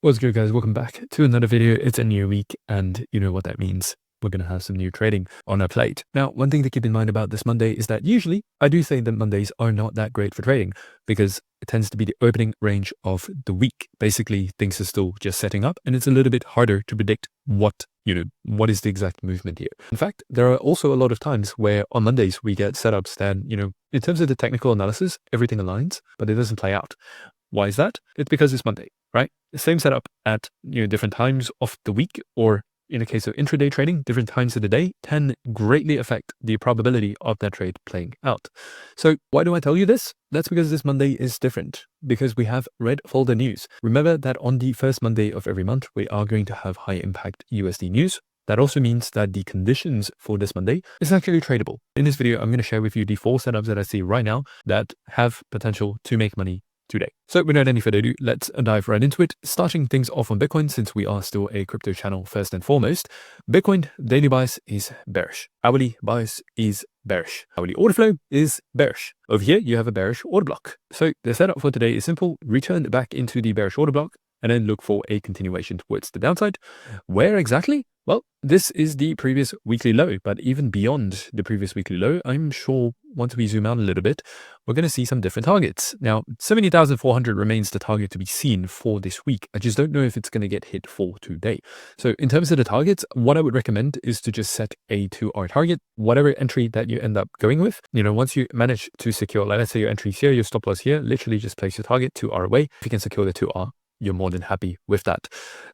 What's good, guys? Welcome back to another video. It's a new week and you know what that means. We're going to have some new trading on our plate. Now, one thing to keep in mind about this Monday is that usually I do say that Mondays are not that great for trading because it tends to be the opening range of the week. Basically, things are still just setting up and it's a little bit harder to predict what is the exact movement here. In fact, there are also a lot of times where on Mondays we get setups that, in terms of the technical analysis, everything aligns, but it doesn't play out. Why is that? It's because it's Monday, right? The same setup at different times of the week, or in the case of intraday trading, different times of the day can greatly affect the probability of that trade playing out. So why do I tell you this? That's because this Monday is different, because we have red folder news. Remember that on the first Monday of every month, we are going to have high impact USD news. That also means that the conditions for this Monday is actually tradable. In this video, I'm going to share with you the 4 setups that I see right now that have potential to make money today. So without any further ado, let's dive right into it. Starting things off on Bitcoin, since we are still a crypto channel first and foremost. Bitcoin daily bias is bearish. Hourly bias is bearish. Hourly order flow is bearish. Over here, you have a bearish order block. So the setup for today is simple. Return back into the bearish order block and then look for a continuation towards the downside. Where exactly? Well, this is the previous weekly low, but even beyond the previous weekly low, I'm sure once we zoom out a little bit, we're going to see some different targets. Now, 70,400 remains the target to be seen for this week. I just don't know if it's going to get hit for today. So in terms of the targets, what I would recommend is to just set a 2R target, whatever entry that you end up going with. Once you manage to secure, let's say your entries here, your stop loss here, literally just place your target 2R away. If you can secure the 2R, you're more than happy with that,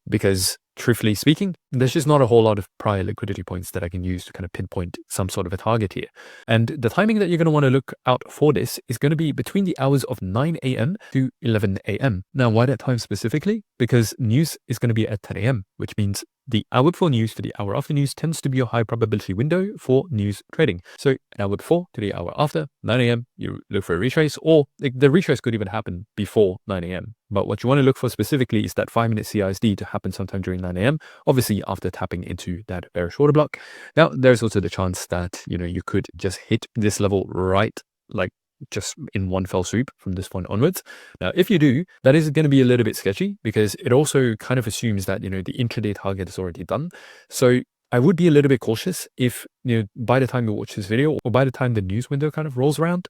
because truthfully speaking, there's just not a whole lot of prior liquidity points that I can use to kind of pinpoint some sort of a target here. And the timing that you're going to want to look out for this is going to be between the hours of 9 a.m. to 11 a.m. Now, why that time specifically? Because news is going to be at 10 a.m., which means the hour before news to the hour after news tends to be a high probability window for news trading. So an hour before to the hour after, 9 a.m., you look for a retrace, or the retrace could even happen before 9 a.m. But what you want to look for specifically is that 5-minute CISD to happen sometime during 9 a.m., obviously after tapping into that bearish order block. Now, there's also the chance that, you could just hit this level right, like just in one fell swoop from this point onwards. Now, if you do, that is going to be a little bit sketchy because it also kind of assumes that, the intraday target is already done. So I would be a little bit cautious if, by the time you watch this video or by the time the news window kind of rolls around,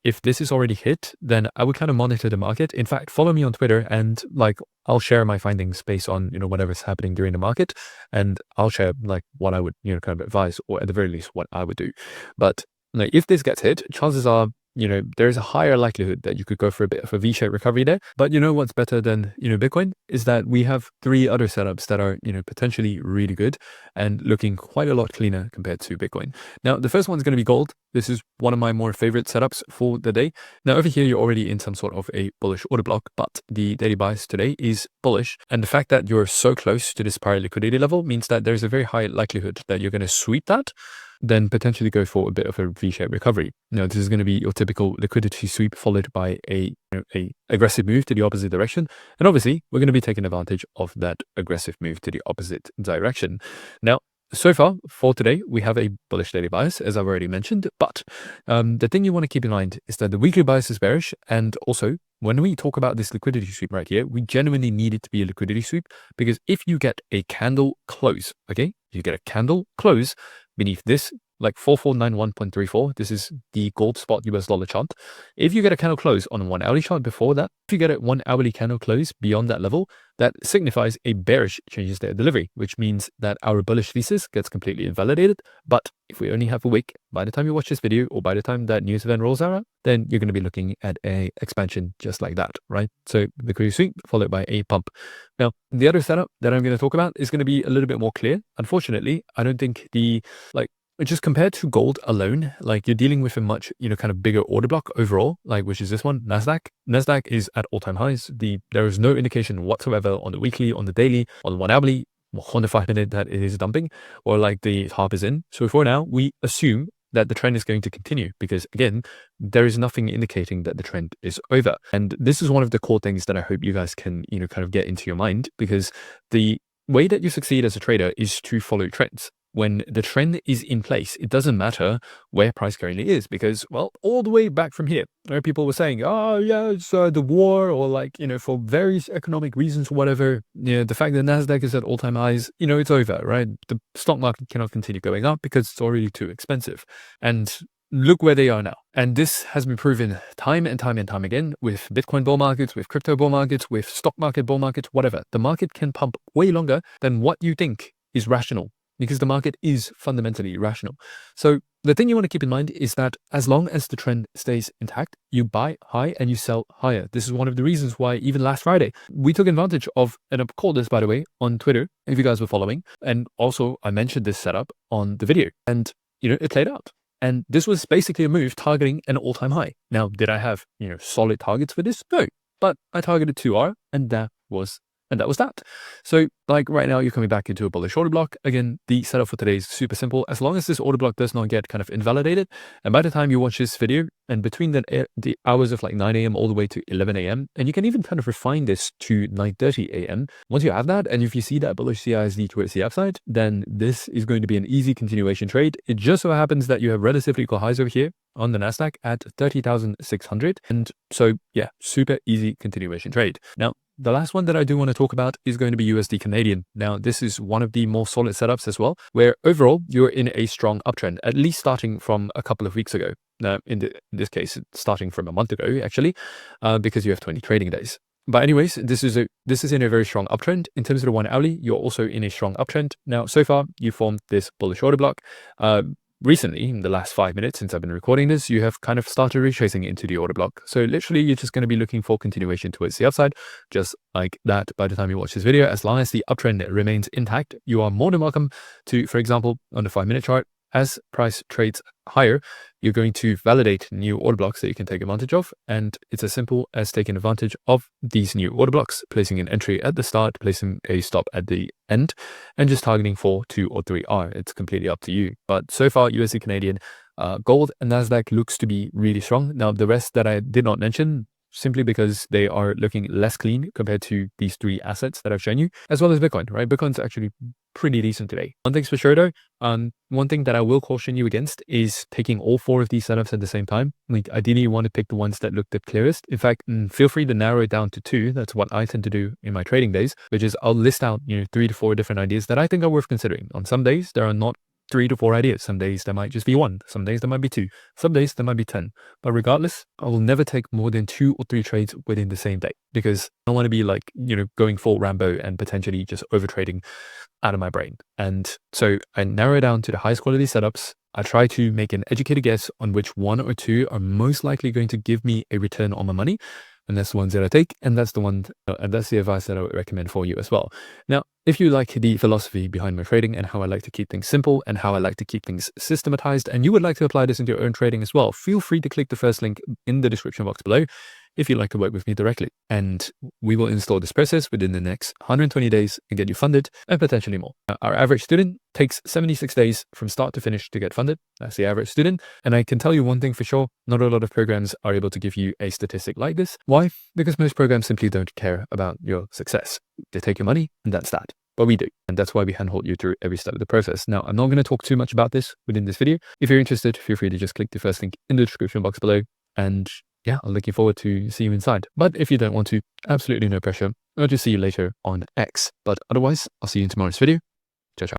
if this is already hit, then I would kind of monitor the market. In fact, follow me on Twitter and I'll share my findings based on, whatever's happening during the market. And I'll share what I would, kind of advise, or at the very least what I would do. But if this gets hit, chances are, there's a higher likelihood that you could go for a bit of a V-shaped recovery there. But what's better than, Bitcoin is that we have 3 other setups that are, potentially really good and looking quite a lot cleaner compared to Bitcoin. Now, the first one's going to be gold. This is one of my more favorite setups for the day. Now, over here, you're already in some sort of a bullish order block, but the daily bias today is bullish. And the fact that you're so close to this prior liquidity level means that there's a very high likelihood that you're going to sweep that, then potentially go for a bit of a V-shaped recovery. Now, this is going to be your typical liquidity sweep followed by a aggressive move to the opposite direction. And obviously, we're going to be taking advantage of that aggressive move to the opposite direction. Now, so far for today, we have a bullish daily bias, as I've already mentioned. But the thing you want to keep in mind is that the weekly bias is bearish. And also, when we talk about this liquidity sweep right here, we genuinely need it to be a liquidity sweep, because if you get a candle close, okay, you get a candle close beneath this, like 4491.34, this is the gold spot US dollar chart. If you get a candle close on 1 hourly chart before that, if you get a 1 hourly candle close beyond that level, that signifies a bearish changes their delivery, which means that our bullish thesis gets completely invalidated. But if we only have a week, by the time you watch this video or by the time that news event rolls out, then you're going to be looking at a expansion just like that, right? So liquidity sweep followed by a pump. Now, the other setup that I'm going to talk about is going to be a little bit more clear. Unfortunately, I don't think just compared to gold alone, you're dealing with a much, kind of bigger order block overall, which is this one, Nasdaq. Nasdaq is at all-time highs. There is no indication whatsoever on the weekly, on the daily, on the 1 hourly, on the 5-minute that it is dumping, or the top is in. So for now, we assume that the trend is going to continue because, again, there is nothing indicating that the trend is over. And this is one of the core things that I hope you guys can, kind of get into your mind, because the way that you succeed as a trader is to follow trends. when the trend is in place, it doesn't matter where price currently is, because, well, all the way back from here, where people were saying, oh yeah, it's the war, or like, for various economic reasons, whatever, the fact that NASDAQ is at all-time highs, it's over, right? The stock market cannot continue going up because it's already too expensive. And look where they are now. And this has been proven time and time and time again with Bitcoin bull markets, with crypto bull markets, with stock market bull markets, whatever. The market can pump way longer than what you think is rational, because the market is fundamentally rational. So the thing you want to keep in mind is that as long as the trend stays intact, you buy high and you sell higher. This is one of the reasons why even last Friday, we took advantage of, and I've called this, by the way, on Twitter, if you guys were following. And also I mentioned this setup on the video, and it played out. And this was basically a move targeting an all-time high. Now, did I have, solid targets for this? No, but I targeted 2R, and that was that. So like right now, you're coming back into a bullish order block. Again, the setup for today is super simple. As long as this order block does not get kind of invalidated, and by the time you watch this video, and between the hours of like 9 a.m. all the way to 11 a.m., and you can even kind of refine this to 9:30 a.m. Once you have that, and if you see that bullish CISD towards the upside, then this is going to be an easy continuation trade. It just so happens that you have relatively equal highs over here on the NASDAQ at 30,600. And so yeah, super easy continuation trade. Now, the last one that I do want to talk about is going to be USD Canadian. Now, this is one of the more solid setups as well, where overall you're in a strong uptrend, at least starting from a couple of weeks ago. Now, in this case, starting from a month ago, actually, because you have 20 trading days. But anyways, this is in a very strong uptrend. In terms of the 1 hourly, you're also in a strong uptrend. Now, so far, you formed this bullish order block. Recently, in the last 5 minutes since I've been recording this, you have kind of started retracing into the order block. So literally, you're just going to be looking for continuation towards the upside, just like that by the time you watch this video. As long as the uptrend remains intact, you are more than welcome to, for example, on the 5-minute chart, as price trades higher, you're going to validate new order blocks that you can take advantage of. And it's as simple as taking advantage of these new order blocks, placing an entry at the start, placing a stop at the end, and just targeting for 2 or 3R. It's completely up to you. But so far, USD Canadian, gold and NASDAQ looks to be really strong. Now, the rest that I did not mention, simply because they are looking less clean compared to these 3 assets that I've shown you, as well as Bitcoin, right? Bitcoin's actually pretty decent today. One thing's for sure though, one thing that I will caution you against is taking all 4 of these setups at the same time. Like, ideally you want to pick the ones that look the clearest. In fact, feel free to narrow it down to 2. That's what I tend to do in my trading days, which is I'll list out, 3 to 4 different ideas that I think are worth considering. On some days, there are not 3 to 4 ideas. Some days there might just be 1. Some days there might be 2. Some days there might be 10. But regardless, I will never take more than 2 or 3 trades within the same day, because I don't want to be like, going full Rambo and potentially just over trading out of my brain. And so I narrow it down to the highest quality setups. I try to make an educated guess on which 1 or 2 are most likely going to give me a return on my money. And that's the ones that I take, and that's the advice that I would recommend for you as well. Now, if you like the philosophy behind my trading and how I like to keep things simple and how I like to keep things systematized, and you would like to apply this into your own trading as well, feel free to click the first link in the description box below if you'd like to work with me directly. And we will install this process within the next 120 days and get you funded, and potentially more. Our average student takes 76 days from start to finish to get funded. That's the average student. And I can tell you one thing for sure, not a lot of programs are able to give you a statistic like this. Why? Because most programs simply don't care about your success. They take your money and that's that. But we do. And that's why we handhold you through every step of the process. Now, I'm not going to talk too much about this within this video. If you're interested, feel free to just click the first link in the description box below. And yeah, I'm looking forward to see you inside. But if you don't want to, absolutely no pressure. I'll just see you later on X. But otherwise, I'll see you in tomorrow's video. Ciao, ciao.